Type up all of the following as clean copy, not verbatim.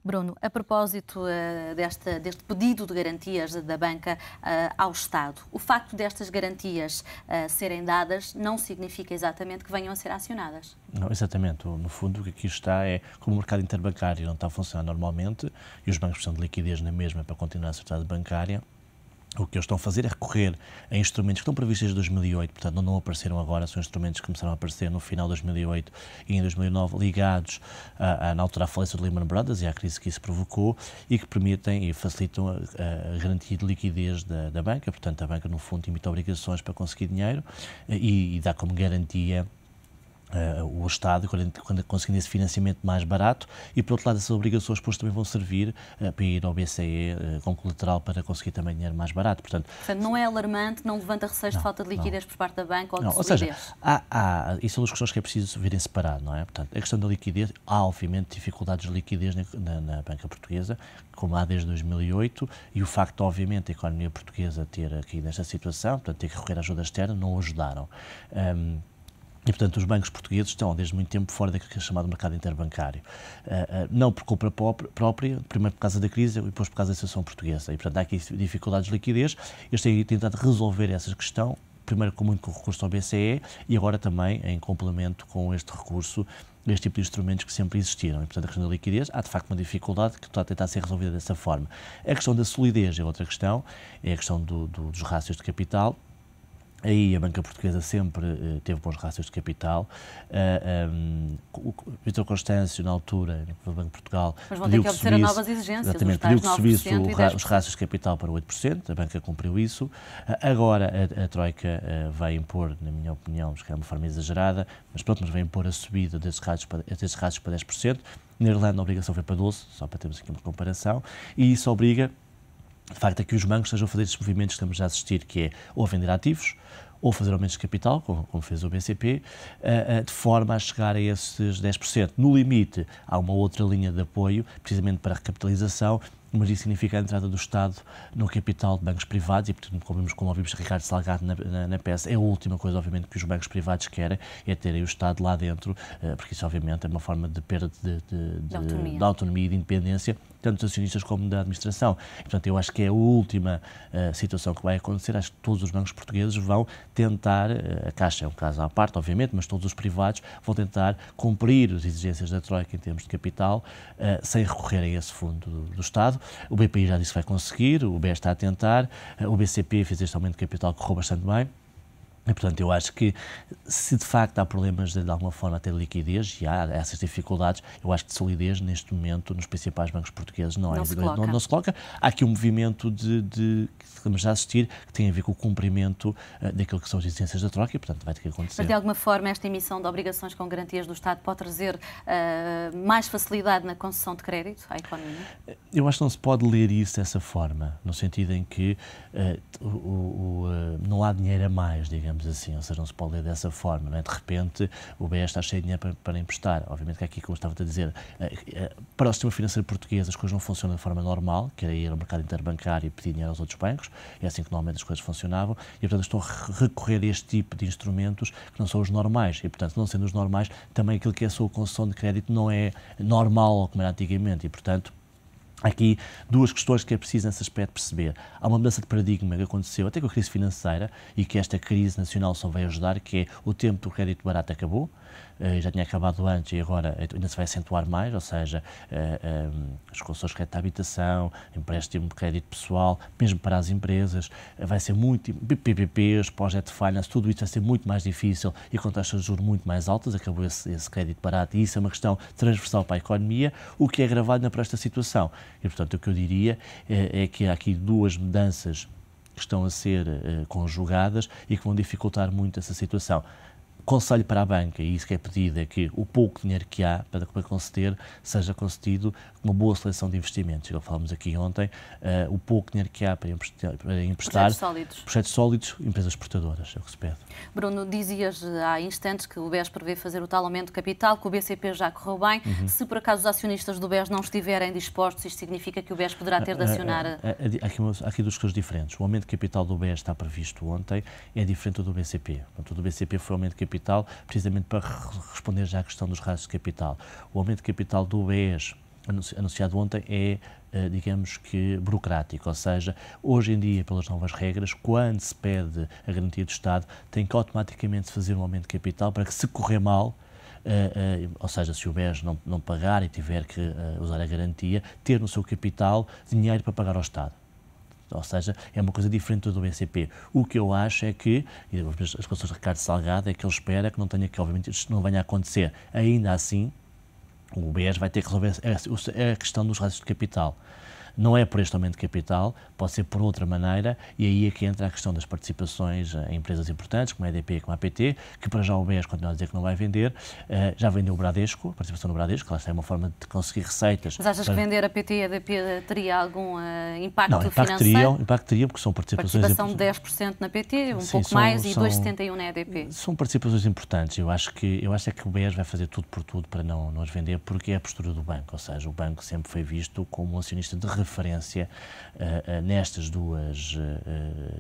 Bruno, a propósito deste pedido de garantias da banca ao Estado, o facto destas garantias serem dadas não significa exatamente que venham a ser acionadas. Não, exatamente. No fundo, o que aqui está é, como o mercado interbancário não está a funcionar normalmente e os bancos precisam de liquidez na mesma para continuar a ser atividade bancária, o que eles estão a fazer é recorrer a instrumentos que estão previstos desde 2008, portanto não apareceram agora, são instrumentos que começaram a aparecer no final de 2008 e em 2009, ligados na altura à falência do Lehman Brothers e à crise que isso provocou, e que permitem e facilitam a garantia de liquidez da banca. Portanto, a banca, no fundo, emite obrigações para conseguir dinheiro e dá como garantia o Estado, quando conseguindo esse financiamento mais barato, e por outro lado essas obrigações depois também vão servir para ir ao BCE com colateral para conseguir também dinheiro mais barato. Portanto, não é alarmante, não levanta receios de falta de liquidez por parte da banca ou de solidez? Ou seja, isso são duas questões que é preciso verem separado, não é? Portanto, a questão da liquidez, há obviamente dificuldades de liquidez na banca portuguesa, como há desde 2008, e o facto, obviamente, da economia portuguesa ter aqui nesta situação, portanto, ter que recorrer à ajuda externa, não ajudaram. E, portanto, os bancos portugueses estão desde muito tempo fora daquilo que é chamado mercado interbancário. Não por culpa própria, primeiro por causa da crise e depois por causa da situação portuguesa. E, portanto, há aqui dificuldades de liquidez. Eles têm tentado resolver essa questão, primeiro com muito recurso ao BCE e agora também em complemento com este recurso, este tipo de instrumentos que sempre existiram. E, portanto, a questão da liquidez, há de facto uma dificuldade que está a tentar ser resolvida dessa forma. A questão da solidez é outra questão, é a questão dos rácios de capital. Aí a banca portuguesa sempre teve bons rácios de capital. Vítor Constâncio, na altura, no Banco de Portugal, mas vão ter que obedecer a novas exigências. Exatamente, pediu que subisse os rácios de capital para 8%, a banca cumpriu isso. Agora a Troika vai impor, na minha opinião, que é uma forma exagerada, mas vai impor a subida desses rácios para 10%. Na Irlanda a obrigação foi para 12%, só para termos aqui uma comparação, e isso obriga, de facto, é que os bancos estejam a fazer estes movimentos que estamos a assistir, que é ou vender ativos, ou fazer aumentos de capital, como fez o BCP, de forma a chegar a esses 10%. No limite, há uma outra linha de apoio, precisamente para a recapitalização, mas isso significa a entrada do Estado no capital de bancos privados e, portanto, como ouvimos Ricardo Salgado na peça, é a última coisa, obviamente, que os bancos privados querem, é terem o Estado lá dentro, porque isso, obviamente, é uma forma de perda de autonomia e de independência, tanto dos acionistas como da administração. E, portanto, eu acho que é a última situação que vai acontecer. Acho que todos os bancos portugueses vão tentar, a Caixa é um caso à parte, obviamente, mas todos os privados vão tentar cumprir as exigências da Troika em termos de capital, sem recorrer a esse fundo do Estado. O BPI já disse que vai conseguir, o BES está a tentar, o BCP fez este aumento de capital que correu bastante bem. E, portanto, eu acho que, se de facto há problemas de alguma forma a ter liquidez, e há essas dificuldades, eu acho que de solidez, neste momento, nos principais bancos portugueses não se coloca. Há aqui um movimento que estamos a assistir, que tem a ver com o cumprimento daquilo que são as exigências da troca, e, portanto, vai ter que acontecer. Mas, de alguma forma, esta emissão de obrigações com garantias do Estado pode trazer mais facilidade na concessão de crédito à economia? Eu acho que não se pode ler isso dessa forma, no sentido em que não há dinheiro a mais, digamos assim, ou seja, não se pode ler dessa forma, não é? De repente o BES está cheio de dinheiro para emprestar. Obviamente que aqui, como estava a dizer, para o sistema financeiro português as coisas não funcionam de forma normal, que era ir ao mercado interbancário e pedir dinheiro aos outros bancos, é assim que normalmente as coisas funcionavam, e portanto estão a recorrer a este tipo de instrumentos que não são os normais, e portanto, não sendo os normais, também aquilo que é a sua concessão de crédito não é normal como era antigamente, e portanto há aqui duas questões que é preciso nesse aspecto perceber. Há uma mudança de paradigma que aconteceu até com a crise financeira e que esta crise nacional só vai ajudar, que é o tempo do crédito barato acabou, já tinha acabado antes e agora ainda se vai acentuar mais, ou seja, as concessões de crédito à habitação, empréstimo de crédito pessoal, mesmo para as empresas, vai ser muito, PPPs, Project Finance, tudo isso vai ser muito mais difícil e com taxas de juros muito mais altas, acabou esse crédito barato e isso é uma questão transversal para a economia, o que é agravado para esta situação. E, portanto, o que eu diria é que há aqui duas mudanças que estão a ser conjugadas e que vão dificultar muito essa situação. Conselho para a banca, e isso que é pedido, é que o pouco dinheiro que há para conceder seja concedido com uma boa seleção de investimentos. Já falamos aqui ontem, o pouco dinheiro que há para emprestar, projetos sólidos, empresas exportadoras, é o que se pede. Bruno, dizias há instantes que o BES prevê fazer o tal aumento de capital, que o BCP já correu bem. Se por acaso os acionistas do BES não estiverem dispostos, isto significa que o BES poderá ter de acionar... Há aqui duas coisas diferentes. O aumento de capital do BES está previsto ontem, é diferente do BCP. Portanto, o do BCP foi o aumento de capital precisamente para responder já à questão dos rastros de capital. O aumento de capital do BES anunciado ontem é, digamos que, burocrático, ou seja, hoje em dia, pelas novas regras, quando se pede a garantia do Estado, tem que automaticamente fazer um aumento de capital para que, se correr mal, ou seja, se o BES não pagar e tiver que usar a garantia, ter no seu capital dinheiro para pagar ao Estado. Ou seja, é uma coisa diferente do BCP. O que eu acho é que, e as declarações de Ricardo Salgado, é que ele espera que não tenha que, obviamente, isto não venha a acontecer. Ainda assim, o BES vai ter que resolver a questão dos rácios de capital. Não é por este aumento de capital, pode ser por outra maneira, e aí é que entra a questão das participações em empresas importantes, como a EDP e como a APT, que para já o BES continua a dizer que não vai vender. Já vendeu o Bradesco, a participação no Bradesco, lá está, é uma forma de conseguir receitas. Mas achas que vender a PT e a EDP teria algum impacto financeiro? Não, impacto teria, porque são participações... Participação de 10% na PT, pouco mais, e 2,71% na EDP. São participações importantes. Eu acho que o BES vai fazer tudo por tudo para não as vender, porque é a postura do banco, ou seja, o banco sempre foi visto como um acionista de referência nestas duas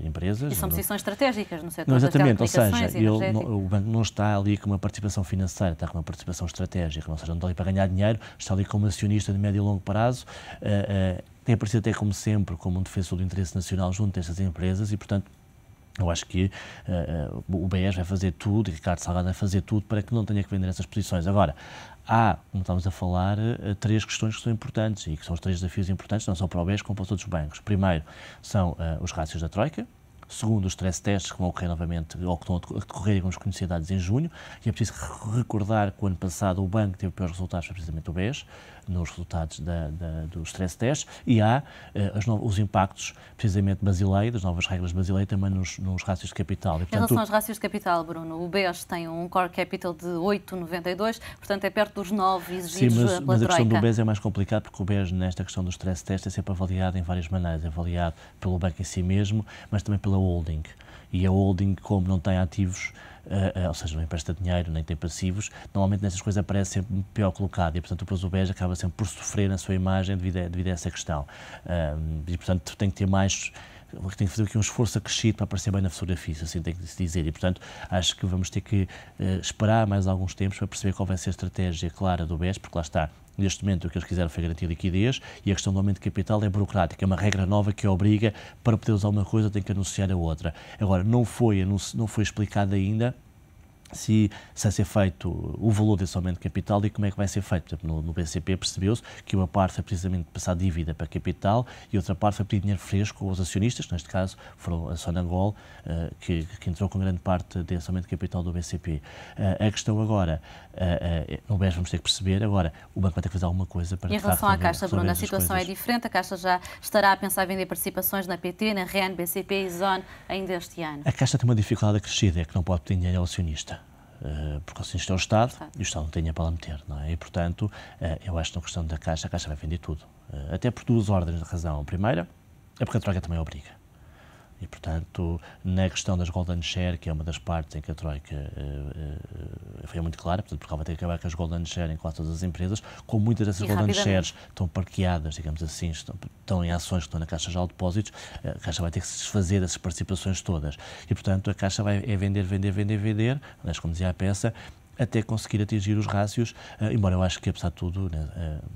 empresas. E são posições estratégicas no setor das telecomunicações. Exatamente, ou seja, o banco não está ali com uma participação financeira, está com uma participação estratégica, ou seja, não está ali para ganhar dinheiro, está ali como acionista de médio e longo prazo, tem aparecido até como sempre, como um defensor do interesse nacional junto destas empresas e, portanto, eu acho que o BES vai fazer tudo, e Ricardo Salgado vai fazer tudo para que não tenha que vender essas posições. Agora, há, como estamos a falar, três questões que são importantes e que são os três desafios importantes, não só para o BES como para os outros bancos. Primeiro, são os rácios da Troika. Segundo, os stress tests que vão ocorrer novamente, ou que estão a decorrer e vamos conhecer dados em junho, e é preciso recordar que o ano passado o banco teve piores resultados, foi precisamente o BES, nos resultados dos stress tests, e há os impactos, precisamente Basileia, das novas regras Basileia, também nos rácios de capital. E, portanto, em relação aos rácios de capital, Bruno, o BES tem um core capital de 8,92, portanto é perto dos 9 exigidos pela Troika. Mas a questão do BES é mais complicada, porque o BES, nesta questão dos stress tests, é sempre avaliado em várias maneiras, é avaliado pelo banco em si mesmo, mas também pela holding. E a holding, como não tem ativos, ou seja, não empresta dinheiro, nem tem passivos, normalmente nessas coisas aparece sempre pior colocado e, portanto, depois o BES acaba sempre por sofrer na sua imagem devido a essa questão. E, portanto, tem que ter mais... Tem que fazer aqui um esforço acrescido para aparecer bem na fotografia, assim tem que se dizer. E, portanto, acho que vamos ter que esperar mais alguns tempos para perceber qual vai ser a estratégia clara do BES, porque lá está, neste momento o que eles quiseram foi garantir liquidez e a questão do aumento de capital é burocrática, é uma regra nova que obriga, para poder usar uma coisa, tem que anunciar a outra. Agora, não foi explicado ainda se vai ser feito o valor desse aumento de capital e como é que vai ser feito. Por exemplo, no BCP percebeu-se que uma parte foi precisamente passar dívida para capital e outra parte foi pedir dinheiro fresco aos acionistas, que neste caso foram a Sonangol, que entrou com grande parte desse aumento de capital do BCP. A questão agora, no BES vamos ter que perceber, agora o banco vai ter que fazer alguma coisa para... E em relação à Caixa, Bruno, a situação é diferente, a Caixa já estará a pensar em vender participações na PT, na REN, BCP e Zone ainda este ano. A Caixa tem uma dificuldade acrescida, é que não pode pedir dinheiro ao acionista. Porque o acionista é o Estado e o Estado não tem dinheiro para lá meter, não é? E, portanto, eu acho que na questão da Caixa, a Caixa vai vender tudo. Até por duas ordens de razão. A primeira é porque a Troika também obriga. E, portanto, na questão das Golden Share, que é uma das partes em que a Troika foi muito clara, portanto, porque ela vai ter que acabar com as Golden Share em quase todas as empresas, como muitas dessas Golden Shares estão parqueadas, digamos assim, estão em ações que estão na Caixa já de Depósitos, a Caixa vai ter que se desfazer dessas participações todas. E, portanto, a Caixa vai vender, aliás, como dizia a peça, até conseguir atingir os rácios, embora eu acho que, apesar de tudo,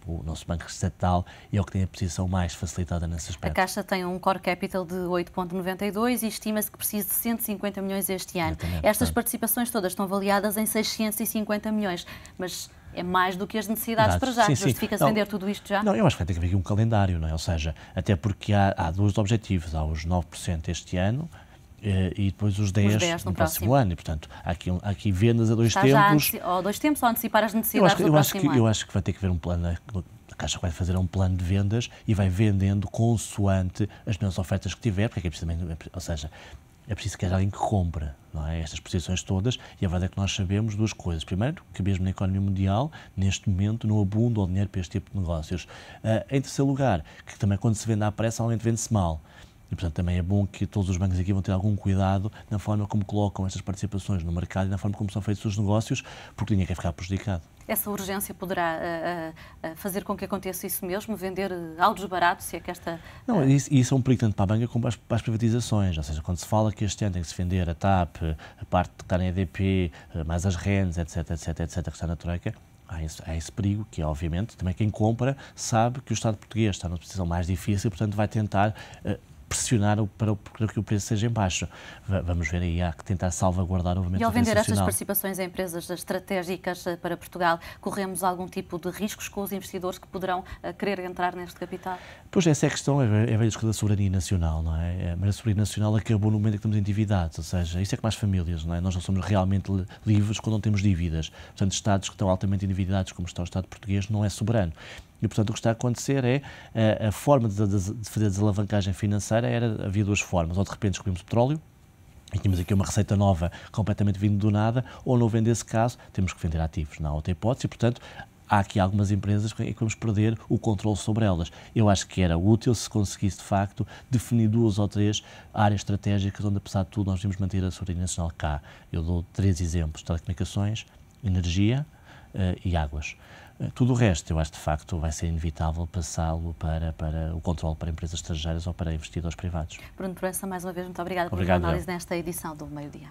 o nosso banco estatal é o que tem a posição mais facilitada nesse aspecto. A Caixa tem um core capital de 8,92 e estima-se que precisa de 150 milhões este ano. Exatamente. Estas participações todas estão avaliadas em 650 milhões, mas é mais do que as necessidades para já. Justifica-se vender tudo isto já? Não, eu acho que vai ter que haver aqui um calendário, não é? Ou seja, até porque há dois objetivos, há os 9% este ano, e depois os 10 no próximo ano. E, portanto, há aqui vendas a dois tempos. Ou dois tempos, ou antecipar as necessidades do próximo ano. Eu acho que vai ter que haver um plano. A Caixa vai fazer um plano de vendas e vai vendendo consoante as melhores ofertas que tiver, porque é preciso também, ou seja, é preciso que haja alguém que compre, não é? Estas posições todas, e a verdade é que nós sabemos duas coisas. Primeiro, que mesmo na economia mundial, neste momento, não abunda o dinheiro para este tipo de negócios. Em terceiro lugar, que também quando se vende à pressa, normalmente vende-se mal. E, portanto, também é bom que todos os bancos aqui vão ter algum cuidado na forma como colocam estas participações no mercado e na forma como são feitos os negócios, porque o dinheiro quer ficar prejudicado. Essa urgência poderá fazer com que aconteça isso mesmo, vender altos baratos, se é que esta... Não, isso é um perigo tanto para a banca como para as privatizações, ou seja, quando se fala que este ano tem que se vender a TAP, a parte que está na EDP, mais as RENs, etc, que está na Troika, há esse perigo, que é, obviamente, também quem compra sabe que o Estado português está numa posição mais difícil e, portanto, vai tentar pressionar para que o preço seja em baixo. Vamos ver aí, há que tentar salvaguardar o movimento internacional. E ao vender estas participações em empresas estratégicas para Portugal, corremos algum tipo de riscos com os investidores que poderão querer entrar neste capital? Pois essa é a questão, é a velha discussão da soberania nacional, não é? Mas a soberania nacional acabou no momento em que estamos endividados, ou seja, isso é que mais famílias, não é? Nós não somos realmente livres quando não temos dívidas. Portanto, Estados que estão altamente endividados, como está o Estado português, não é soberano. E, portanto, o que está a acontecer é a forma de fazer a desalavancagem financeira havia duas formas. Ou, de repente, descobrimos petróleo, e tínhamos aqui uma receita nova, completamente vindo do nada, ou, não vendo esse caso, temos que vender ativos. Não há outra hipótese e, portanto, há aqui algumas empresas que vamos perder o controle sobre elas. Eu acho que era útil se conseguisse, de facto, definir 2 ou 3 áreas estratégicas onde, apesar de tudo, nós devemos manter a soberania nacional cá. Eu dou 3 exemplos: telecomunicações, energia e águas. Tudo o resto, eu acho, de facto, vai ser inevitável passá-lo para o controle para empresas estrangeiras ou para investidores privados. Bruno Proença, mais uma vez, muito obrigada pela análise nesta edição do Meio-Dia.